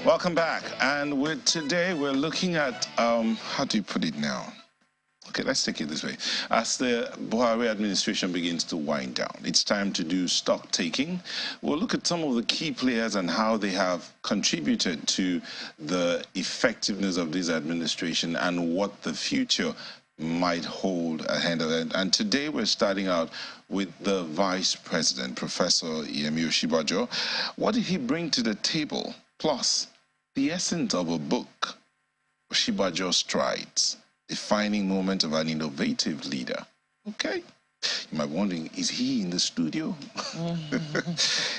Welcome back. And today we're looking at, how do you put it now? Okay, let's take it this way. As the Buhari administration begins to wind down, it's time to do stock taking. We'll look at some of the key players and how they have contributed to the effectiveness of this administration and what the future might hold ahead of it. And today we're starting out with the Vice President, Professor Yemi Osinbajo. What did he bring to the table? Plus, the essence of a book, Osinbajo Strides, defining moment of an innovative leader. Okay. You might be wondering, is he in the studio?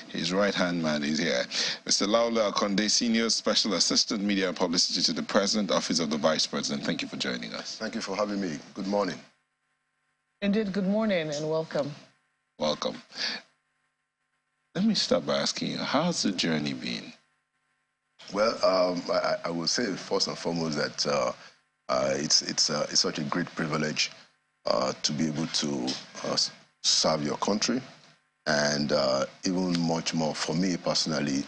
His right-hand man is here. Mr. Laula Akande, Senior Special Assistant Media and Publicity to the President, Office of the Vice President. Thank you for joining us. Thank you for having me. Good morning. Indeed, good morning and welcome. Welcome. Let me start by asking you, how's the journey been? Well, I will say first and foremost that it's such a great privilege to be able to serve your country, and even much more for me personally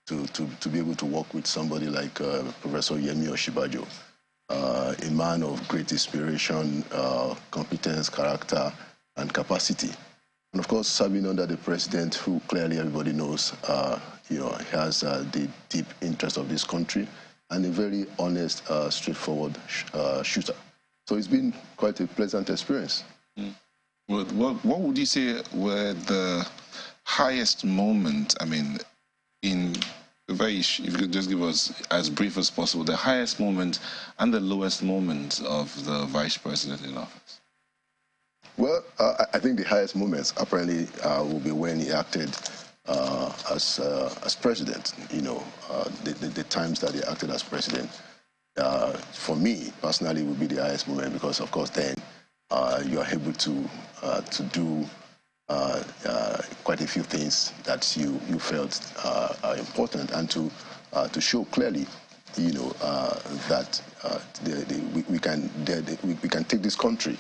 to be able to work with somebody like Professor Yemi Osinbajo, a man of great inspiration, competence, character, and capacity. And of course, serving under the president, who clearly everybody knows, has the deep interest of this country and a very honest, straightforward shooter. So it's been quite a pleasant experience. What would you say were the highest moment? I mean, if you could just give us as brief as possible, the highest moment and the lowest moment of the Vice President in office. Well, I think the highest moments apparently will be when he acted as president. The times that he acted as president, for me personally, would be the highest moment, because of course then you are able to do quite a few things that you felt are important, and to show clearly, that we can take this country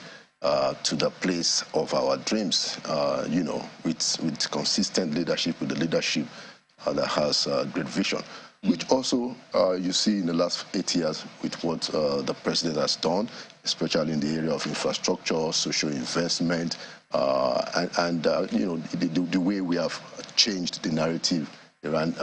to the place of our dreams, with consistent leadership, with the leadership that has great vision, which also you see in the last 8 years with what the president has done, especially in the area of infrastructure, social investment, and the way we have changed the narrative around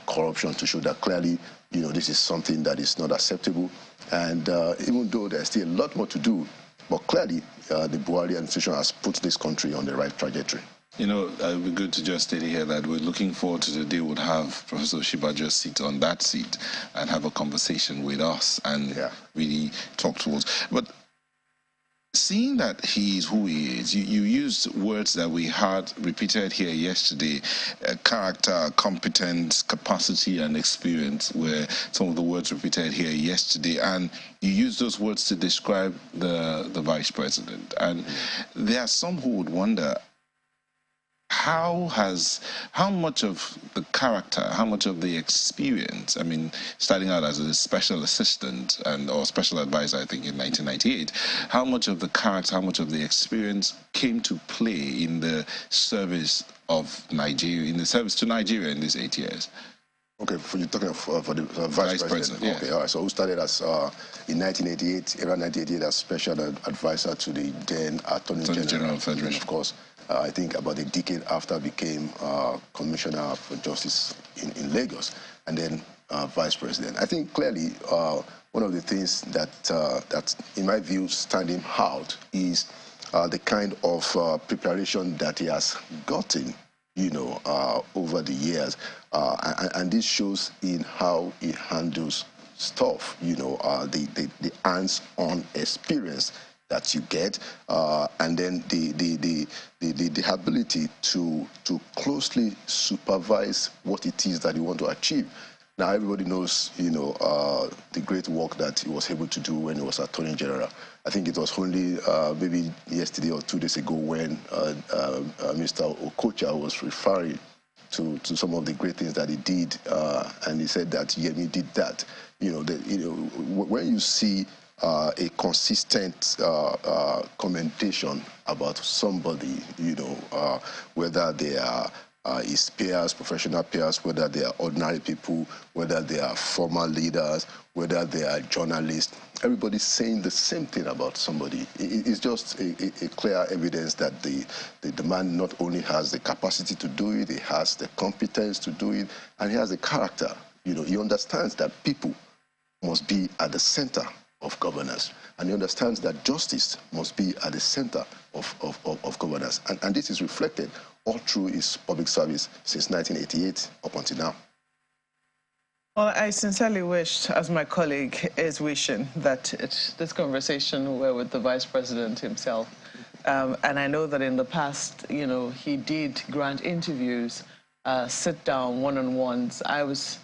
corruption to show that clearly, this is something that is not acceptable. And even though there's still a lot more to do, but clearly, the Buhari administration has put this country on the right trajectory. It would be good to just state here that we're looking forward to the day we'll have Professor Osinbajo sit on that seat and have a conversation with us and really talk towards. But seeing that he is who he is, you used words that we had repeated here yesterday, character, competence, capacity, and experience were some of the words repeated here yesterday, and you used those words to describe the Vice President. And there are some who would wonder, how much of the character, how much of the experience, I mean, starting out as a special assistant or special advisor, I think in 1998, how much of the character, how much of the experience came to play in the service of Nigeria, in the service to Nigeria in these 8 years? Okay, you're talking for the Vice President. Yeah. Okay, all right. So who started as, in 1988, around 1988, as special advisor to the then Attorney General of Federation. Of course, I think about a decade after became Commissioner for Justice in Lagos, and then Vice President. I think clearly one of the things that, in my view, stand him out is the kind of preparation that he has gotten, over the years, and this shows in how he handles stuff, the hands-on experience that you get, and then the ability to closely supervise what it is that you want to achieve. Now, everybody knows, the great work that he was able to do when he was Attorney General. I think it was only maybe yesterday or 2 days ago when Mr. Okocha was referring to some of the great things that he did, and he said that Yemi did that. When you see a consistent commentation about somebody, whether they are his peers, professional peers, whether they are ordinary people, whether they are former leaders, whether they are journalists. Everybody's saying the same thing about somebody. It's just a clear evidence that the man not only has the capacity to do it, he has the competence to do it, and he has the character. You know, he understands that people must be at the center of governance, and he understands that justice must be at the center of governance. And this is reflected all through his public service since 1988 up until now. Well, I sincerely wished, as my colleague is wishing, that this conversation were with the Vice President himself. And I know that in the past, you know, he did grant interviews, sit down one-on-ones. I was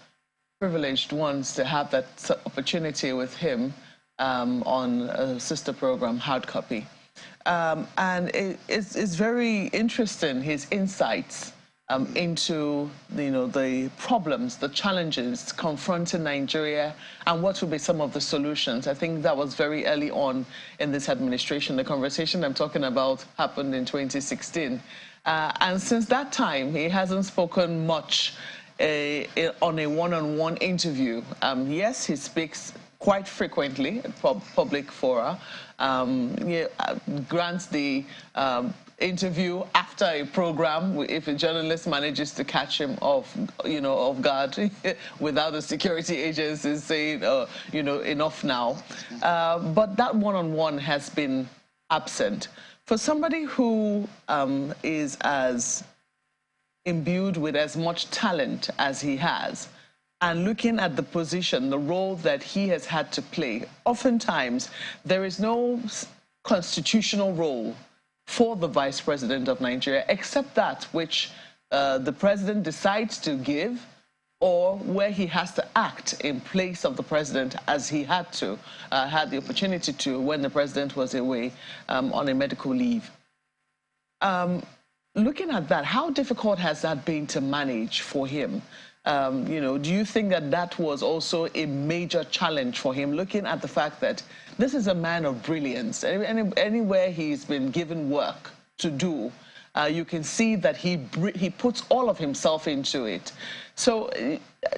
privileged once to have that opportunity with him on a sister program, Hard Copy. And it's very interesting, his insights into the problems, the challenges confronting Nigeria, and what will be some of the solutions. I think that was very early on in this administration. The conversation I'm talking about happened in 2016. And since that time, he hasn't spoken much on a one-on-one interview. Yes, he speaks quite frequently at public fora, grants the interview after a program if a journalist manages to catch him off guard without the security agencies saying, enough now. But that one-on-one has been absent. For somebody who is as imbued with as much talent as he has, and looking at the position, the role that he has had to play, oftentimes there is no constitutional role for the Vice President of Nigeria, except that which the President decides to give, or where he has to act in place of the President, as he had the opportunity to when the President was away on a medical leave. Looking at that, how difficult has that been to manage for him? Do you think that that was also a major challenge for him, looking at the fact that this is a man of brilliance? Anywhere he's been given work to do, you can see that he puts all of himself into it. So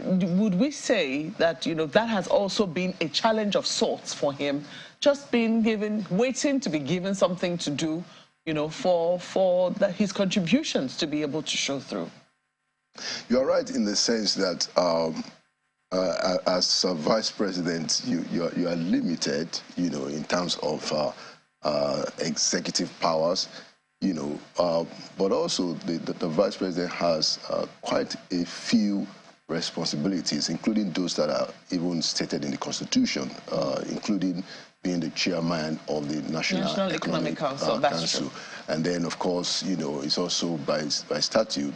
would we say that, that has also been a challenge of sorts for him, just waiting to be given something to do, for his contributions to be able to show through? You're right in the sense that as a vice president, you are limited, in terms of executive powers, but also the vice president has quite a few responsibilities, including those that are even stated in the Constitution, including being the chairman of the National Economic Council. And then, of course, it's also by statute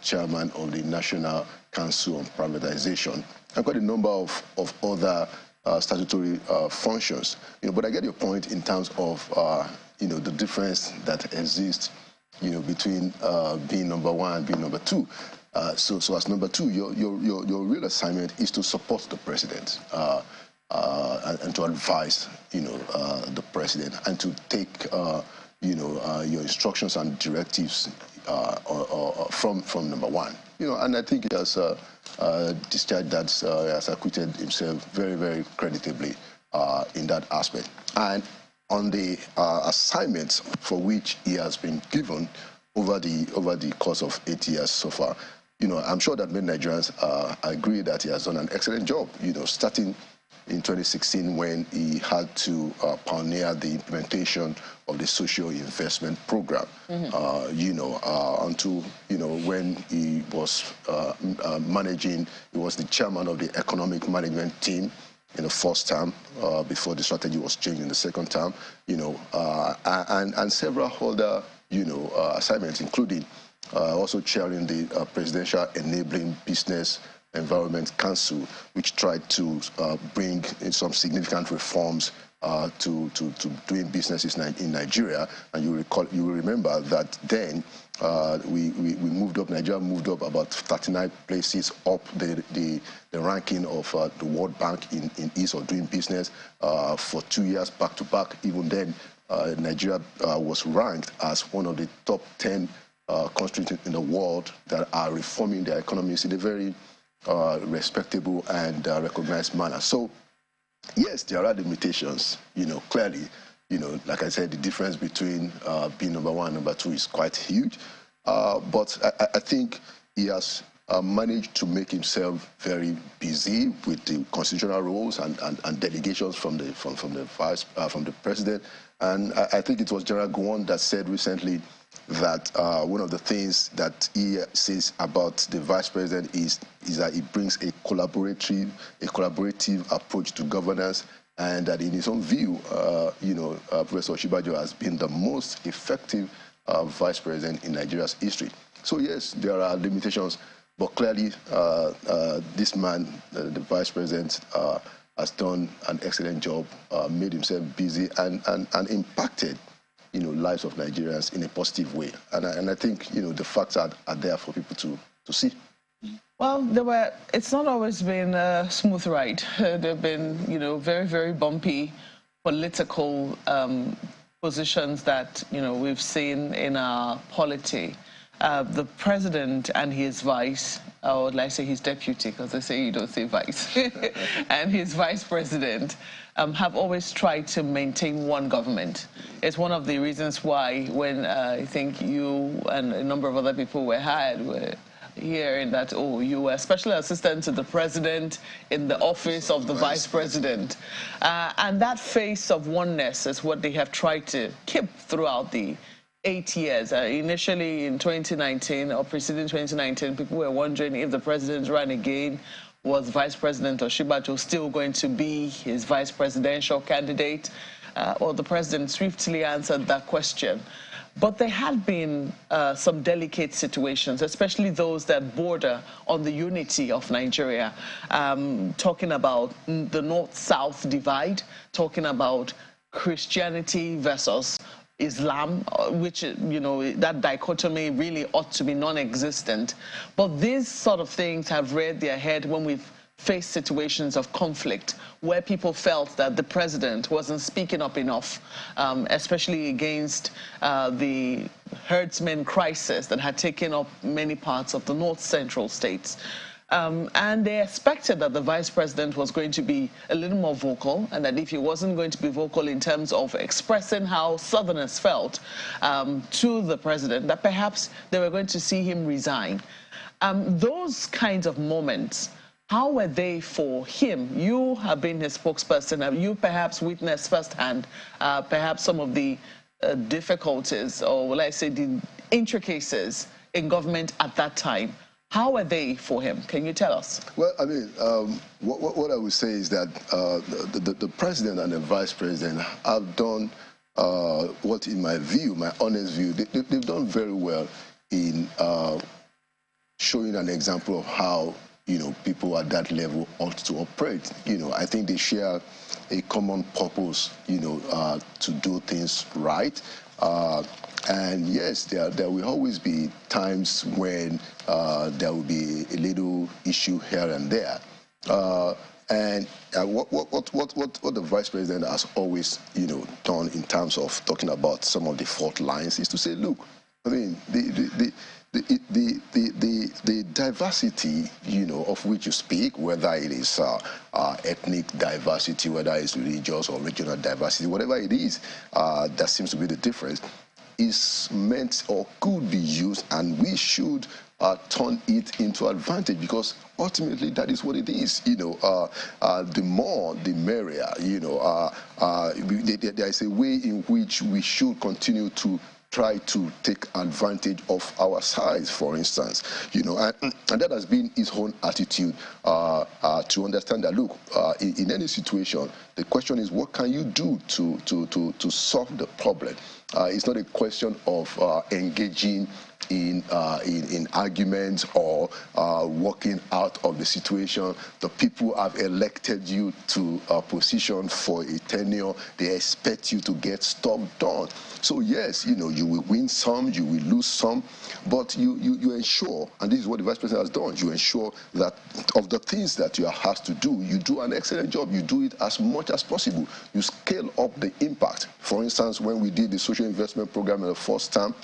chairman of the National Council on Privatization. I've got a number of other statutory functions. But I get your point in terms of the difference that exists between being number one and being number two. So as number two, your real assignment is to support the president. And to advise, the president, and to take, your instructions and directives from number one. And I think he has discharged that, has acquitted himself very, very creditably in that aspect. And on the assignments for which he has been given over the course of 8 years so far, I'm sure that many Nigerians agree that he has done an excellent job, starting in 2016 when he had to pioneer the implementation of the social investment program, until, when he was he was the chairman of the economic management team in the first term, before the strategy was changed in the second term, and several other, assignments, including also chairing the Presidential Enabling Business Environment Council, which tried to bring in some significant reforms to doing businesses in Nigeria. And you will remember that then we moved up. Nigeria moved up about 39 places up the ranking of the World Bank in ease of doing business for 2 years back to back. Even then, Nigeria was ranked as one of the top 10 countries in the world that are reforming their economies in a very respectable and recognized manner. So, yes, there are limitations, clearly. Like I said, the difference between being number one and number two is quite huge. But I think he has managed to make himself very busy with the constitutional roles and delegations from the president. And I think it was General Gowon that said recently that one of the things that he says about the vice president is that he brings a collaborative approach to governance, and that in his own view, Professor Osinbajo has been the most effective vice president in Nigeria's history. So yes, there are limitations, but clearly this man, the vice president, has done an excellent job, made himself busy, and impacted lives of Nigerians in a positive way. And I think, the facts are there for people to see. Well, it's not always been a smooth ride. There have been, very, very bumpy political positions that, we've seen in our polity. The president and his vice, or would I say his deputy, because they say you don't say vice, and his vice president have always tried to maintain one government. It's one of the reasons why when I think you and a number of other people were hired, were hearing that, oh, you were special assistant to the president in the office of the vice president. And that face of oneness is what they have tried to keep throughout the 8 years. Initially in 2019, or preceding 2019, people were wondering if the president ran again, was Vice President Osinbajo still going to be his vice presidential candidate? Well, the president swiftly answered that question. But there had been some delicate situations, especially those that border on the unity of Nigeria, talking about the North-South divide, talking about Christianity versus Islam, which, that dichotomy really ought to be non-existent. But these sort of things have reared their head when we've faced situations of conflict where people felt that the president wasn't speaking up enough, especially against the herdsmen crisis that had taken up many parts of the north-central states. And they expected that the vice president was going to be a little more vocal, and that if he wasn't going to be vocal in terms of expressing how Southerners felt to the president, that perhaps they were going to see him resign. Those kinds of moments, how were they for him? You have been his spokesperson. Have you perhaps witnessed firsthand perhaps some of the difficulties, or will I say the intricacies in government at that time? How were they for him? Can you tell us? Well, I mean, what I would say is that the president and the vice president have done what, in my view, my honest view, they've done very well in showing an example of how, people at that level ought to operate. I think they share a common purpose, to do things right. And yes, there will always be times when there will be a little issue here and there. And what the vice president has always, done in terms of talking about some of the fault lines is to say, look, I mean, the diversity, of which you speak, whether it is ethnic diversity, whether it's religious or regional diversity, whatever it is, that seems to be the difference, is meant or could be used, and we should turn it into advantage, because ultimately that is what it is. The more, the merrier. There is a way in which we should continue to try to take advantage of our size, for instance, and that has been his own attitude, to understand that, look, in any situation, the question is, what can you do to solve the problem? It's not a question of engaging in arguments or working out of the situation. The people have elected you to a position for a tenure. They expect you to get stuff done. So yes, you will win some, you will lose some, but you ensure, and this is what the vice president has done, you ensure that of the things that you are asked to do, you do an excellent job. You do it as much as possible. You scale up the impact. For instance, when we did the social investment program in the first term,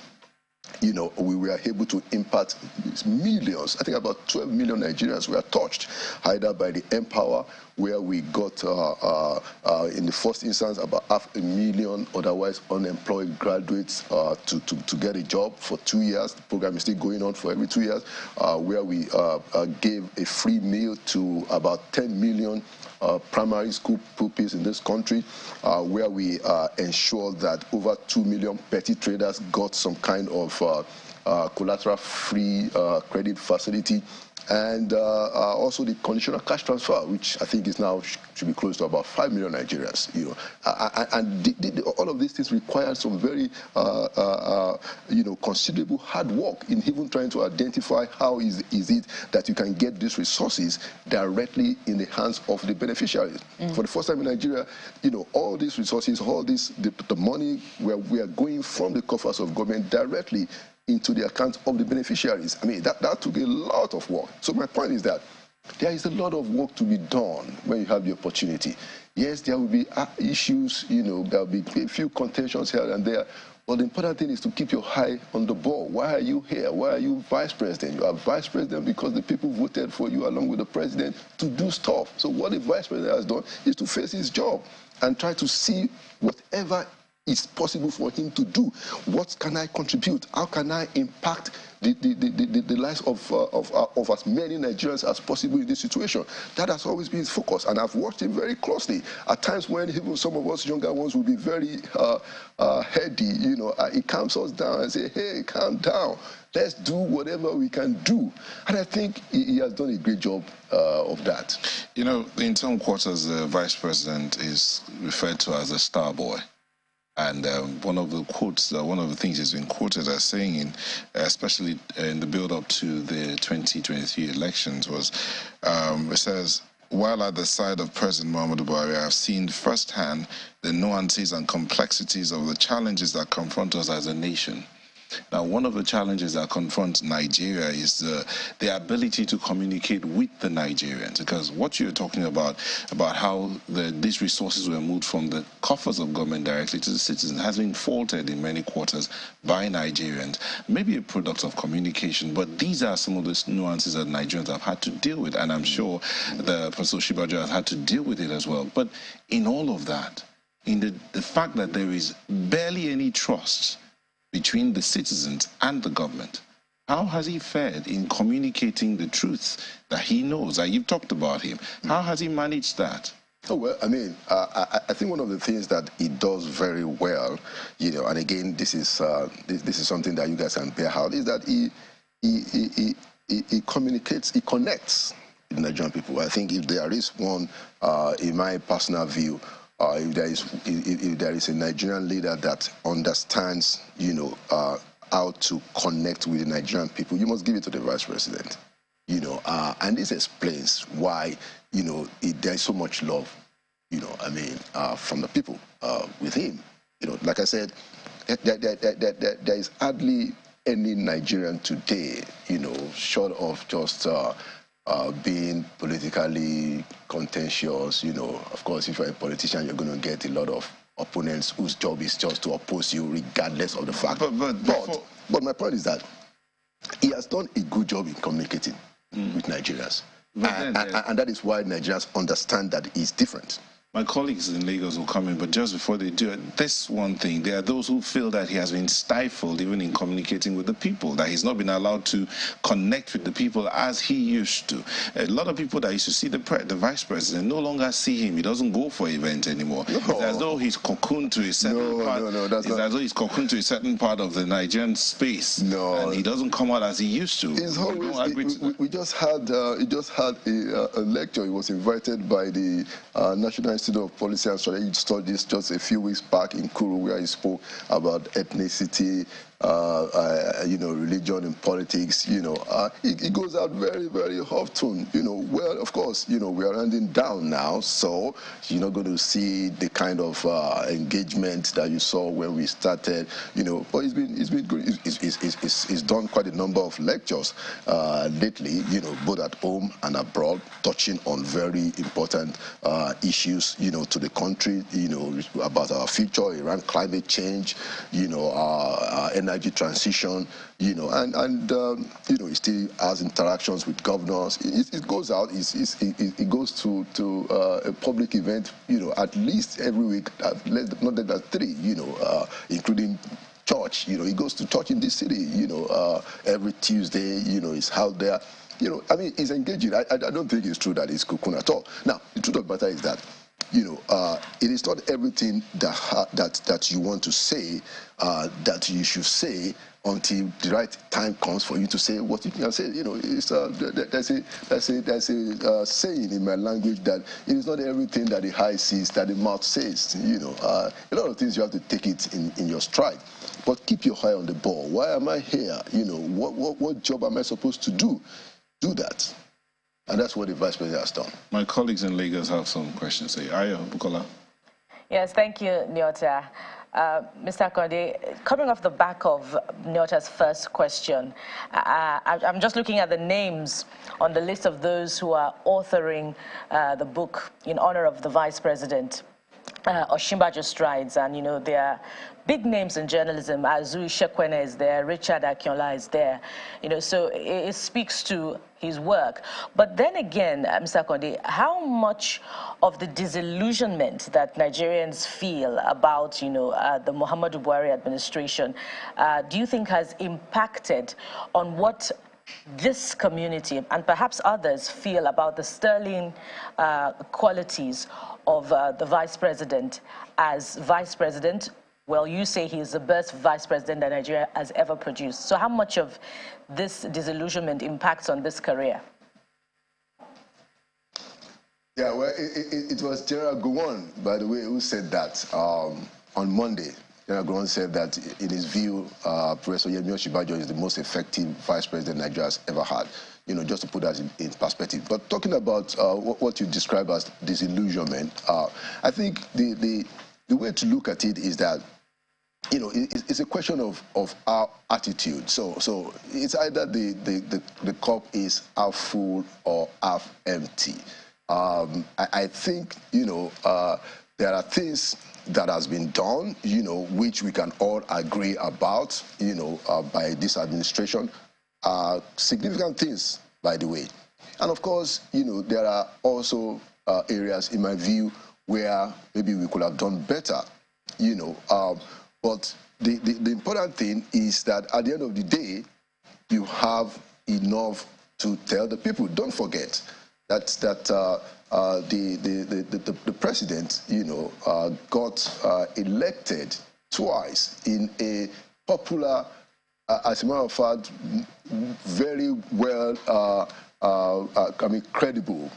we were able to impact millions. I think about 12 million Nigerians were touched, either by the Empower, where we got, in the first instance, about 500,000 otherwise unemployed graduates to get a job for 2 years. The program is still going on for every 2 years, where we gave a free meal to about 10 million primary school pupils in this country, where we ensured that over 2 million petty traders got some kind of collateral-free credit facility, and also the conditional cash transfer, which I think is now should be close to about 5 million Nigerians. And all of these things require some very, considerable hard work in even trying to identify how is it that you can get these resources directly in the hands of the beneficiaries. For the first time in Nigeria, all these resources, all this, the money where we are going from the coffers of government directly into the account of the beneficiaries. I mean, that took a lot of work. So my point is that there is a lot of work to be done when you have the opportunity. Yes, there will be issues, there will be a few contentions here and there, but the important thing is to keep your eye on the ball. Why are you here? Why are you vice president? You are vice president because the people voted for you along with the president to do stuff. So what the vice president has done is to face his job and try to see whatever is possible for him to do. What can I contribute? How can I impact the lives of as many Nigerians as possible in this situation? That has always been his focus, and I've watched him very closely. At times when even some of us younger ones will be very heady, he calms us down and say, hey, calm down. Let's do whatever we can do. And I think he has done a great job of that. In some quarters, the vice president is referred to as a star boy. And one of the quotes, one of the things he's been quoted as saying, especially in the build-up to the 2023 elections, was, it says, while at the side of President Muhammadu Buhari, I have seen firsthand the nuances and complexities of the challenges that confront us as a nation. Now, one of the challenges that confronts Nigeria is the ability to communicate with the Nigerians, because what you're talking about how these resources were moved from the coffers of government directly to the citizens, has been faulted in many quarters by Nigerians, maybe a product of communication, but these are some of the nuances that Nigerians have had to deal with, and I'm sure the Professor Osinbajo has had to deal with it as well. But in all of that, in the fact that there is barely any trust between the citizens and the government, how has he fared in communicating the truth that he knows? You've talked about him. How has he managed that? Oh, well, I mean, I think one of the things that he does very well, and again, this is something that you guys can bear out, is that he communicates, he connects with the Nigerian people. I think if there is one, in my personal view, if there is a Nigerian leader that understands, how to connect with the Nigerian people, you must give it to the vice president. And this explains why, there's so much love, from the people with him. Like I said, there is hardly any Nigerian today, short of just being politically contentious. Of course, if you're a politician, you're going to get a lot of opponents whose job is just to oppose you regardless of the fact. But my point is that he has done a good job in communicating with Nigerians. And that is why Nigerians understand that he's different. My colleagues in Lagos will come in, but just before they do it, this one thing, there are those who feel that he has been stifled even in communicating with the people, that he's not been allowed to connect with the people as he used to. A lot of people that used to see the vice president no longer see him. He doesn't go for events anymore. No. It's as though he's cocooned to a certain as though he's cocooned to a certain part of the Nigerian space. No. And he doesn't come out as he used to. We just had a lecture. He was invited by the National Institute of Policy and Strategic Studies just a few weeks back in Kuru, where he spoke about ethnicity, religion and politics. It goes out very, very often. Well, of course, we are running down now, so you're not going to see the kind of engagement that you saw when we started. But it's been good. He's done quite a number of lectures lately. Both at home and abroad, touching on very important issues. To the country. About our future, around climate change. Our energy energy transition, you know, and you know, he still has interactions with governors. It goes out, it goes to a public event, you know, at least every week, not less than 3, you know, including church. You know, he goes to church in this city, you know, every Tuesday, you know, he's out there. You know, I mean, he's engaging. I don't think it's true that he's cocoon at all. Now, the truth of the matter is that, you know, it is not everything that you want to say that you should say until the right time comes for you to say what you can say. You know, it's, there's a saying in my language that it is not everything that the eye sees that the mouth says. You know, a lot of things you have to take it in your stride, but keep your eye on the ball. Why am I here? You know, what job am I supposed to do? Do that. And that's what the Vice President has done. My colleagues in Lagos have some questions. Say, Ayo, Bukola. Yes, thank you, Nyota. Mr. Akande, coming off the back of Nyota's first question, I'm just looking at the names on the list of those who are authoring the book in honor of the Vice President. Osinbajo strides, and you know, there are big names in journalism. Azu Shekwene is there, Richard Akinola is there, you know, so it speaks to his work. But then again, Mr. Akande, how much of the disillusionment that Nigerians feel about, you know, the Muhammadu Buhari administration, do you think has impacted on what this community and perhaps others feel about the sterling qualities of the Vice President as Vice President? Well, you say he is the best Vice President that Nigeria has ever produced. So how much of this disillusionment impacts on this career? Yeah, well, it was General Gowon, by the way, who said that on Monday. General Gowon said that, in his view, Professor Yemi Osinbajo is the most effective Vice President Nigeria has ever had. You know, just to put that in perspective. But talking about what you describe as disillusionment, I think the way to look at it is that, you know, it's a question of our attitude. So it's either the cup is half full or half empty. I think, you know, there are things that has been done, you know, which we can all agree about, you know, by this administration. Significant things, by the way. And of course, you know, there are also areas, in my view, where maybe we could have done better, you know. But the important thing is that at the end of the day, you have enough to tell the people. Don't forget that the president, you know, got elected twice in a popular, as a matter of fact, very well, I mean, credible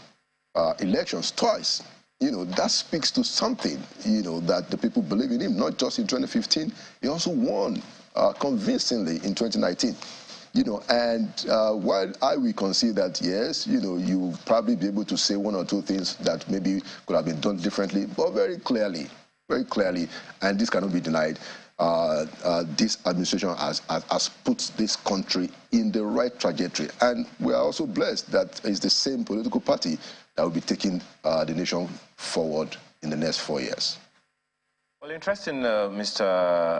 elections twice. You know, that speaks to something, you know, that the people believe in him, not just in 2015. He also won convincingly in 2019. You know, and while I will concede that, yes, you know, you'll probably be able to say one or two things that maybe could have been done differently, but very clearly, and this cannot be denied, this administration has put this country in the right trajectory. And we are also blessed that it's the same political party that will be taking the nation forward in the next 4 years. Well, interesting, Mr.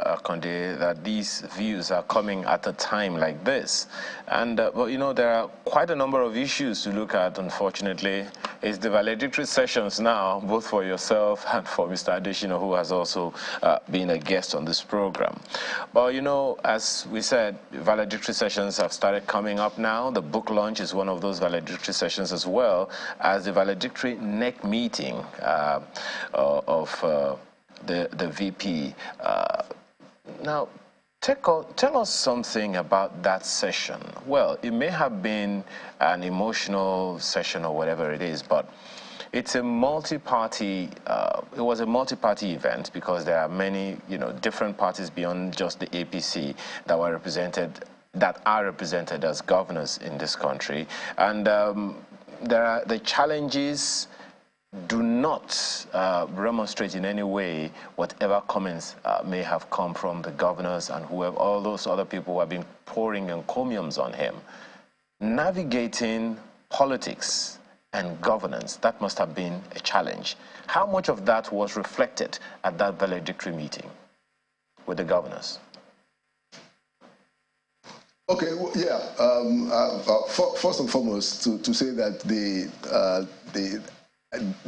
Akande, that these views are coming at a time like this. And, well, you know, there are quite a number of issues to look at, unfortunately. It's the valedictory sessions now, both for yourself and for Mr. Adesina, who has also been a guest on this program. But, you know, as we said, valedictory sessions have started coming up now. The book launch is one of those valedictory sessions, as well as the valedictory NEC meeting of the VP. Now, tell us something about that session. Well, it may have been an emotional session or whatever it is, but it's a multi-party, it was a multi-party event because there are many, you know, different parties beyond just the APC that were represented, that are represented as governors in this country. And there are the challenges do not remonstrate in any way whatever comments may have come from the governors and whoever, all those other people who have been pouring encomiums on him. Navigating politics and governance, that must have been a challenge. How much of that was reflected at that valedictory meeting with the governors? Okay, well, yeah. First and foremost, to say that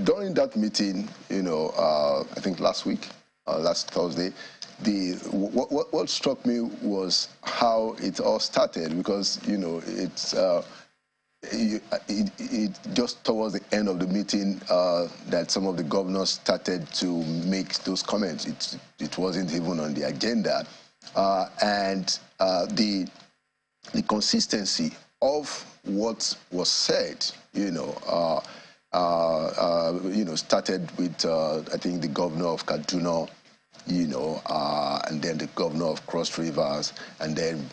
during that meeting, I think last week, last Thursday, what struck me was how it all started, because it just towards the end of the meeting that some of the governors started to make those comments. It wasn't even on the agenda, and the consistency of what was said, started with I think the governor of Kaduna, and then the governor of Cross Rivers, and then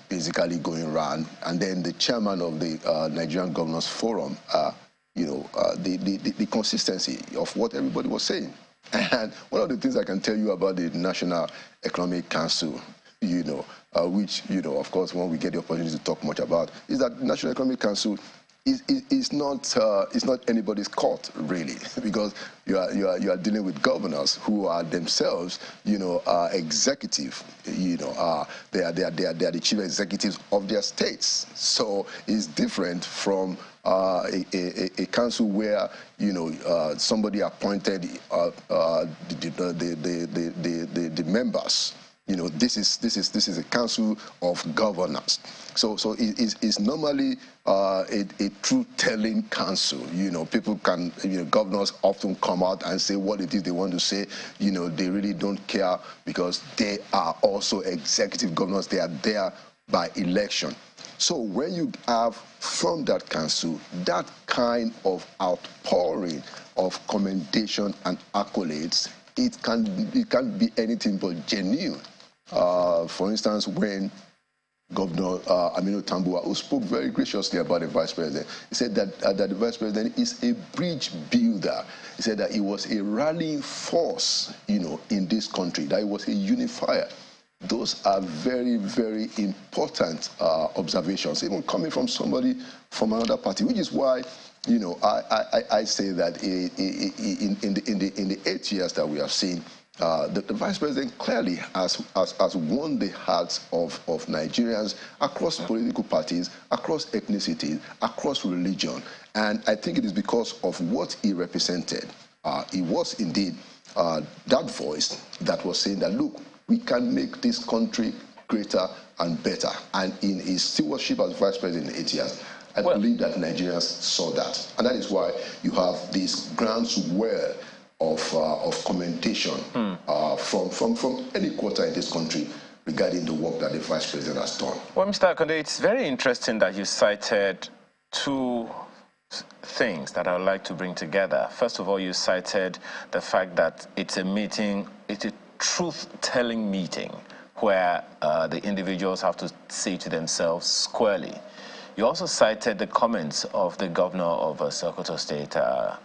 basically going around, and then the chairman of the Nigerian Governors Forum, the consistency of what everybody was saying. And one of the things I can tell you about the National Economic Council, which, of course, when we get the opportunity to talk much about, is that the National Economic Council is not anybody's court, really, because you are dealing with governors who are themselves, executive. They are the chief executives of their states. So it's different from a council where somebody appointed the members. This is a council of governors. So it's normally a truth-telling council. People can, governors often come out and say what it is they want to say. They really don't care because they are also executive governors. They are there by election. So when you have from that council that kind of outpouring of commendation and accolades, it can't be anything but genuine. For instance, when Governor Aminu Tambuwal, who spoke very graciously about the vice president, he said that the vice president is a bridge builder. He said that he was a rallying force, in this country, that he was a unifier. Those are very, very important observations, even coming from somebody from another party, which is why, I say that in the 8 years that we have seen, the vice president clearly has won the hearts of Nigerians across political parties, across ethnicities, across religion. And I think it is because of what he represented. He was indeed that voice that was saying that, look, we can make this country greater and better. And in his stewardship as vice president in 8 years, I believe that Nigerians saw that. And that is why you have this groundswell of commendation from any quarter in this country regarding the work that the vice president has done. Well, Mr. Akande, it's very interesting that you cited two things that I would like to bring together. First of all, you cited the fact that it's a truth-telling meeting where the individuals have to say to themselves squarely. You also cited the comments of the governor of Sokoto State,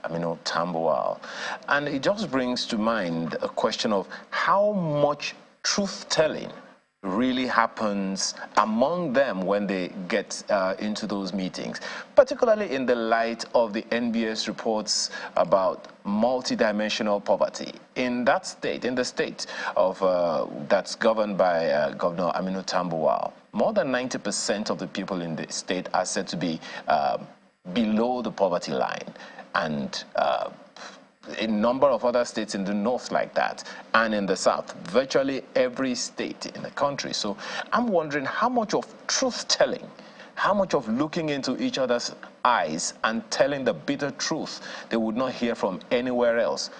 Aminu Tambuwal. And it just brings to mind a question of how much truth-telling really happens among them when they get into those meetings, particularly in the light of the NBS reports about multidimensional poverty in that state, in the state of that's governed by Governor Aminu Tambuwal. More than 90% of the people in the state are said to be below the poverty line, and a number of other states in the north like that, and in the south, virtually every state in the country. So I'm wondering how much of truth-telling, how much of looking into each other's eyes and telling the bitter truth they would not hear from anywhere else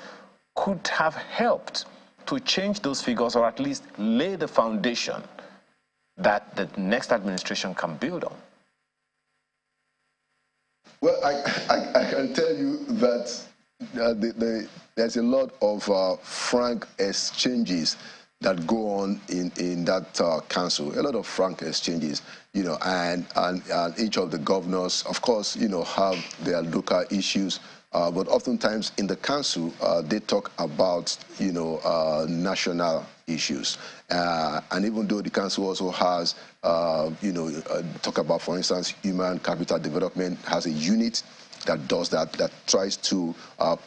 could have helped to change those figures, or at least lay the foundation that the next administration can build on. Well, I can tell you that there's a lot of frank exchanges that go on in that council, a lot of frank exchanges, and each of the governors, of course, have their local issues, but oftentimes in the council, they talk about, national issues. And even though the council also has, talk about, for instance, human capital development, has a unit that does that tries to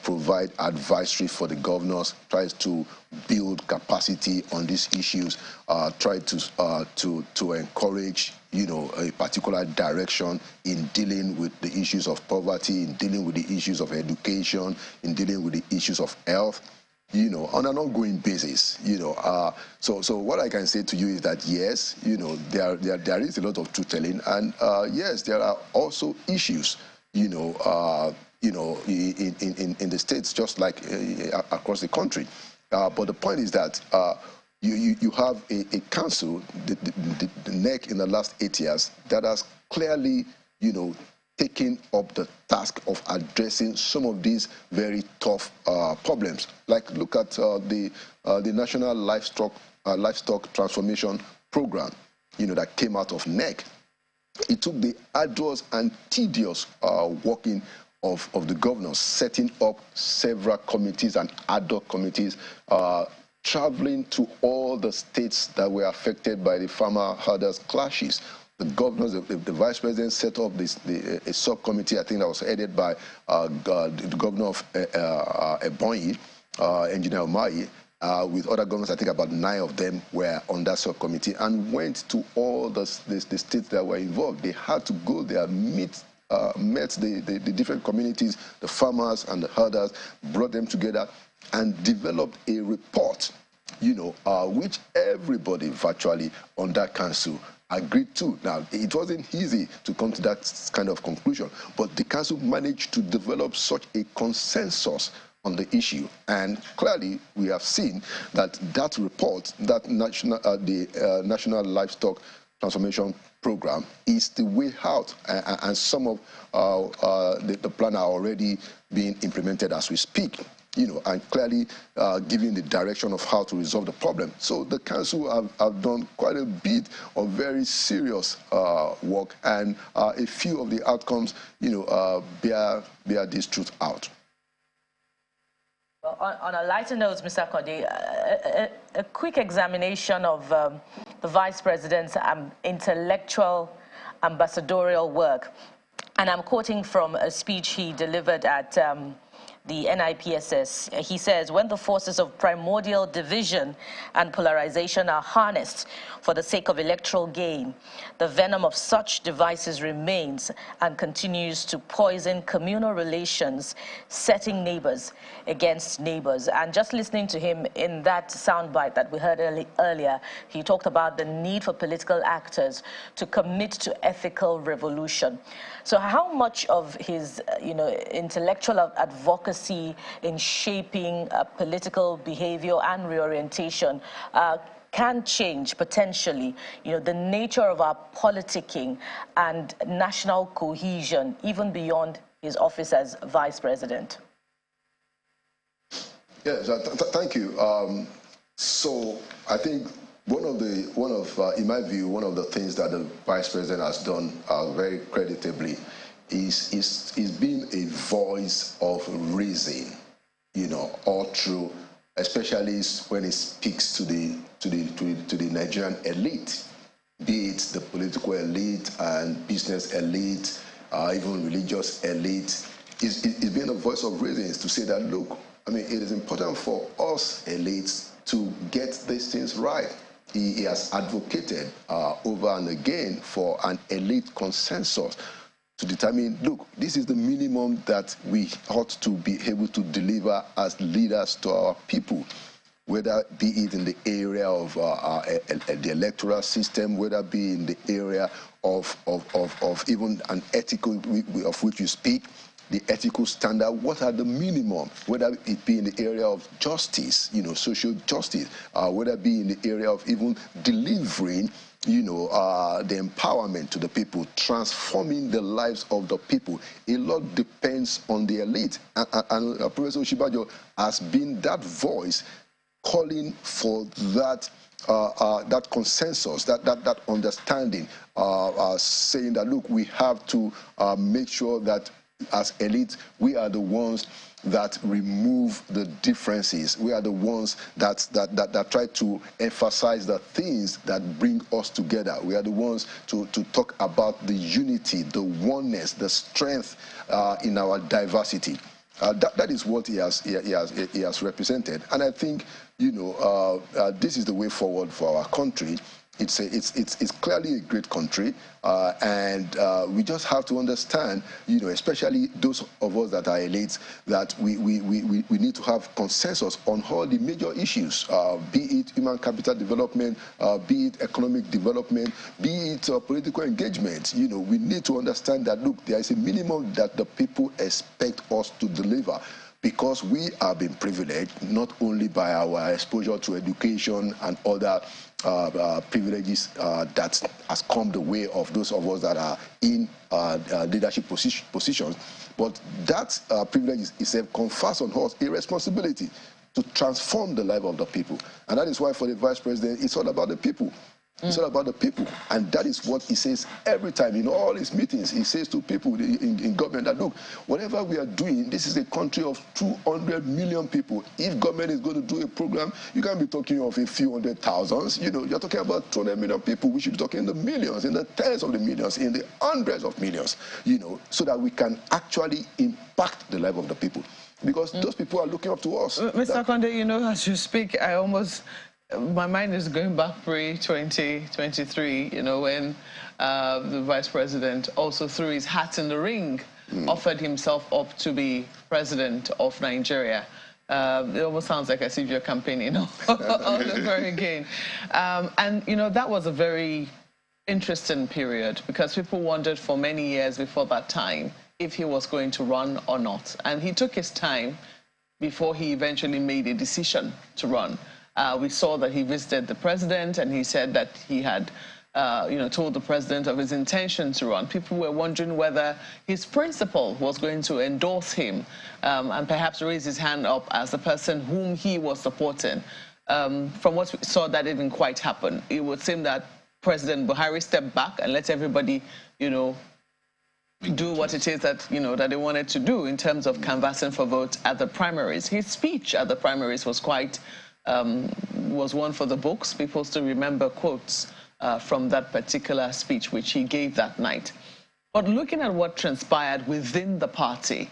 provide advisory for the governors, tries to build capacity on these issues, try to encourage, you know, a particular direction in dealing with the issues of poverty, in dealing with the issues of education, in dealing with the issues of health, you know, on an ongoing basis, you know. So what I can say to you is that, yes, you know, there is a lot of truth-telling, and yes, there are also issues, you know, in the states, just like across the country. But the point is that you have a council, the NEC, in the last 8 years that has clearly, you know, taking up the task of addressing some of these very tough problems. Like, look at the National Livestock Transformation Program, you know, that came out of NEC. It took the arduous and tedious working of the governors, setting up several committees and ad hoc committees, traveling to all the states that were affected by the farmer-herders clashes. The governors, the vice president set up a subcommittee, I think that was headed by the governor of Ebonyi, Engineer Umahi, with other governors. I think about 9 of them were on that subcommittee, and went to all the states that were involved. They had to go there, met the different communities, the farmers and the herders, brought them together and developed a report, you know, which everybody virtually on that council agreed to. Now, it wasn't easy to come to that kind of conclusion, but the council managed to develop such a consensus on the issue. And clearly, we have seen that that report, that National Livestock Transformation Program, is the way out. And some of the plan are already being implemented as we speak, you know, and clearly giving the direction of how to resolve the problem. So the council have done quite a bit of very serious work, and a few of the outcomes, you know, bear this truth out. Well, on a lighter note, Mr. Akande, a quick examination of the Vice President's intellectual ambassadorial work. And I'm quoting from a speech he delivered at the NIPSS. He says, when the forces of primordial division and polarization are harnessed for the sake of electoral gain, the venom of such devices remains and continues to poison communal relations, setting neighbors against neighbors. And just listening to him in that soundbite that we heard earlier, he talked about the need for political actors to commit to ethical revolution. So how much of his, you know, intellectual advocacy in shaping political behavior and reorientation can change potentially, you know, the nature of our politicking and national cohesion, even beyond his office as Vice President? Yes, thank you. So I think in my view, one of the things that the Vice President has done very creditably is being a voice of reason, you know, all through, especially when it speaks to the Nigerian elite, be it the political elite and business elite, even religious elite. Is being a voice of reason, is to say that, look, I mean, it is important for us elites to get these things right. He has advocated over and again for an elite consensus to determine, look, this is the minimum that we ought to be able to deliver as leaders to our people, whether be it in the area of the electoral system, whether be in the area of even an ethical, of which you speak, the ethical standard. What are the minimum, whether it be in the area of justice, you know, social justice, whether it be in the area of even delivering, you know, the empowerment to the people, transforming the lives of the people. A lot depends on the elite. And Professor Osinbajo has been that voice calling for that that consensus, that understanding, saying that, look, we have to make sure that as elites, we are the ones that remove the differences. We are the ones that try to emphasize the things that bring us together. We are the ones to talk about the unity, the oneness, the strength in our diversity. That is what he has represented. And I think, you know, this is the way forward for our country. It's clearly a great country, and we just have to understand, especially those of us that are elites, that we need to have consensus on all the major issues, be it human capital development, be it economic development, be it political engagement. We need to understand that, look, there is a minimum that the people expect us to deliver, because we have been privileged not only by our exposure to education and other privileges that has come the way of those of us that are in leadership positions, but that privilege itself confers on us a responsibility to transform the life of the people. And that is why for the Vice President, it's all about the people. It's all about the people. And that is what he says every time in all his meetings. He says to people in government that, look, whatever we are doing, this is a country of 200 million people. If government is going to do a program, you can't be talking of a few hundred thousands. You're talking about 200 million people. We should be talking in the millions, in the tens of the millions, in the hundreds of millions, so that we can actually impact the life of the people. Because those people are looking up to us. Mr. Akande, as you speak, my mind is going back pre-2023, when the Vice President also threw his hat in the ring, offered himself up to be President of Nigeria. It almost sounds like as if you're campaigning all over again. And, that was a very interesting period, because people wondered for many years before that time if he was going to run or not. And he took his time before he eventually made a decision to run. We saw that he visited the president, and he said that he had, told the president of his intention to run. People were wondering whether his principal was going to endorse him and perhaps raise his hand up as the person whom he was supporting. From what we saw, that didn't quite happen. It would seem that President Buhari stepped back and let everybody, do what it is that, that they wanted to do in terms of canvassing for votes at the primaries. His speech at the primaries was was one for the books. People still remember quotes from that particular speech which he gave that night. But looking at what transpired within the party,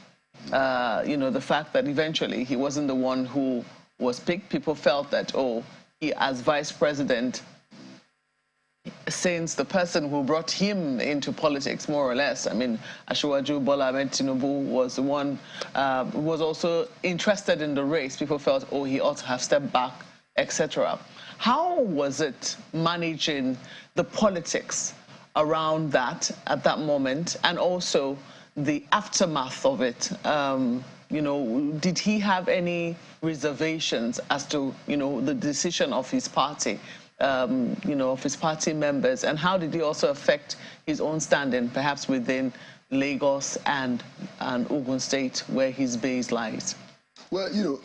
the fact that eventually he wasn't the one who was picked, people felt that, he as vice president, since the person who brought him into politics, more or less, Asiwaju Bola Ahmed Tinubu was the one who was also interested in the race. People felt, he ought to have stepped back, etc. How was it managing the politics around that at that moment, and also the aftermath of it? Did he have any reservations as to, the decision of his party? Of his party members, and how did he also affect his own standing, perhaps within Lagos and Ogun State, where his base lies? Well,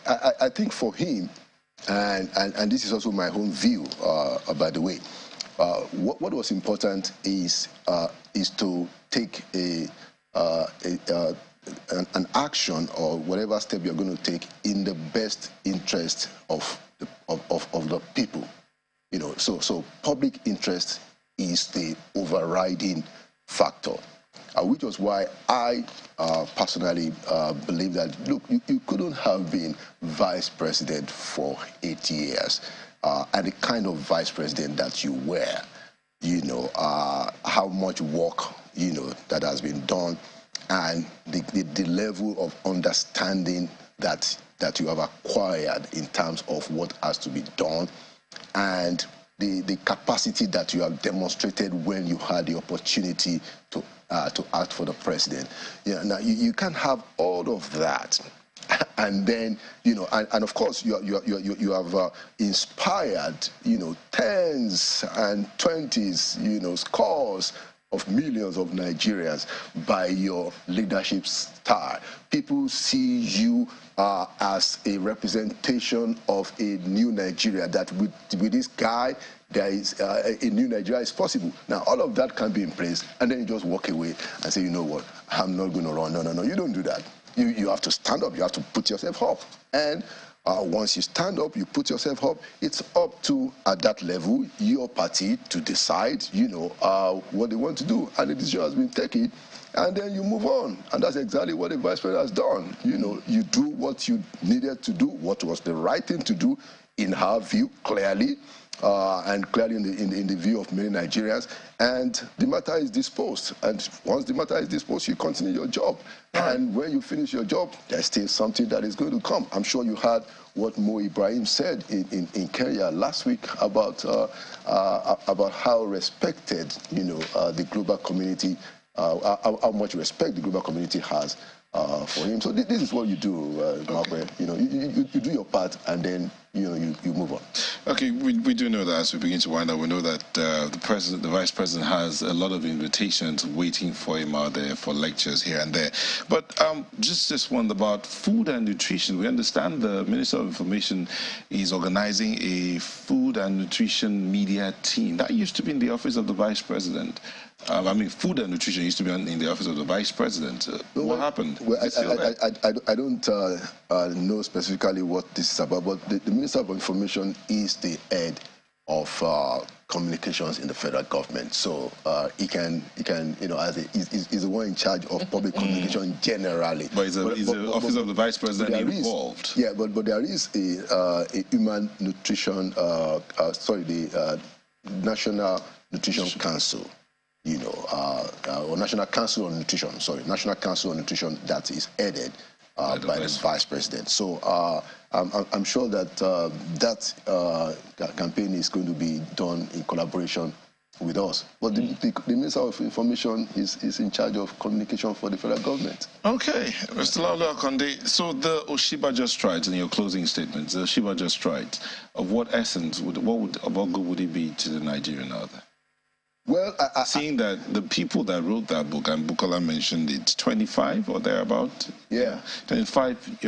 I think for him, and this is also my own view, by the way, what was important is to take an action or whatever step you're going to take in the best interest of the people. So public interest is the overriding factor, which was why I personally believe that, look, you couldn't have been vice president for 8 years, and the kind of vice president that you were, how much work, that has been done, and the level of understanding that you have acquired in terms of what has to be done, and the capacity that you have demonstrated when you had the opportunity to act for the president. Now you can't have all of that, and then and of course you have inspired tens and twenties, scores of millions of Nigerians by your leadership style. People see you as a representation of a new Nigeria, that with this guy, there is a new Nigeria is possible. Now, all of that can be in place, and then you just walk away and say, you know what, I'm not going to run. No, you don't do that. You have to stand up. You have to put yourself up. And once you stand up, you put yourself up, it's up to, at that level, your party to decide, what they want to do. And the decision has been taken, and then you move on. And that's exactly what the vice president has done. You know, you do what you needed to do, what was the right thing to do, in her view, clearly, and clearly in the view of many Nigerians, and the matter is disposed. And once the matter is disposed, you continue your job. Right. And when you finish your job, there's still something that is going to come. I'm sure you heard what Mo Ibrahim said in Kenya last week about how respected, you know, the global community, how much respect the global community has for him. So this is what you do, Margaret. You know, you do your part, and then you move on. Okay, we do know that as we begin to wind up, we know that the vice president has a lot of invitations waiting for him out there for lectures here and there. But just one about food and nutrition. We understand the Minister of Information is organizing a food and nutrition media team. That used to be in the office of the vice president. I mean, food and nutrition used to be in the office of the vice president. What happened? Well, I don't know specifically what this is about, but the Minister of Information is the head of communications in the federal government. So he can, you know, he's the one in charge of public communication generally. But is the office of the vice president involved? Yeah, but there is a human nutrition, the National Nutrition Council. You know, or National Council on Nutrition, National Council on Nutrition that is headed by the vice president. So I'm sure that that campaign is going to be done in collaboration with us. But the Minister of Information is in charge of communication for the federal government. Okay, Mr. Laulu Akande, so the Osinbajo strikes, in your closing statements, the Osinbajo strikes, of what essence, what good would it be to the Nigerian out there? Well, seeing that the people that wrote that book, and Bukola mentioned it, 25 or thereabout? Yeah. 25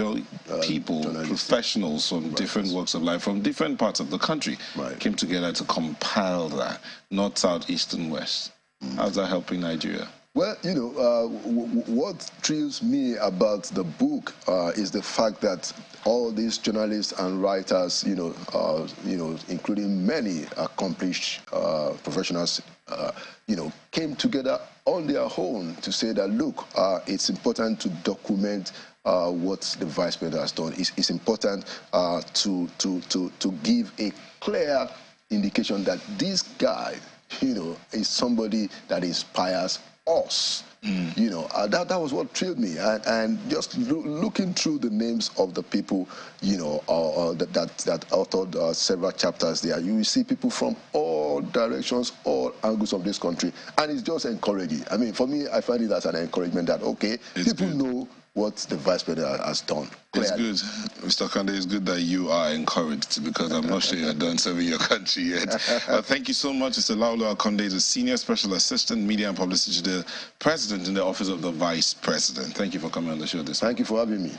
people, professionals from different walks of life, from different parts of the country, came together to compile that, north, south, east, and west. How's that helping Nigeria? Well, you know, what thrills me about the book is the fact that all these journalists and writers, including many accomplished professionals, came together on their own to say that, look, it's important to document what the vice president has done. It's important to give a clear indication that this guy, is somebody that inspires us. That was what thrilled me, and just looking through the names of the people, that authored several chapters there, you will see people from all directions, all angles of this country, and it's just encouraging. I mean, for me, I find it as an encouragement that people know what the vice president has done. Clearly. It's good, Mr. Akande, it's good that you are encouraged, because I'm not sure you're done serving your country yet. Thank you so much. Mr. Laulu Akande is a Senior Special Assistant, Media and Publicity to the President in the Office of the Vice President. Thank you for coming on the show this morning. Thank you for having me.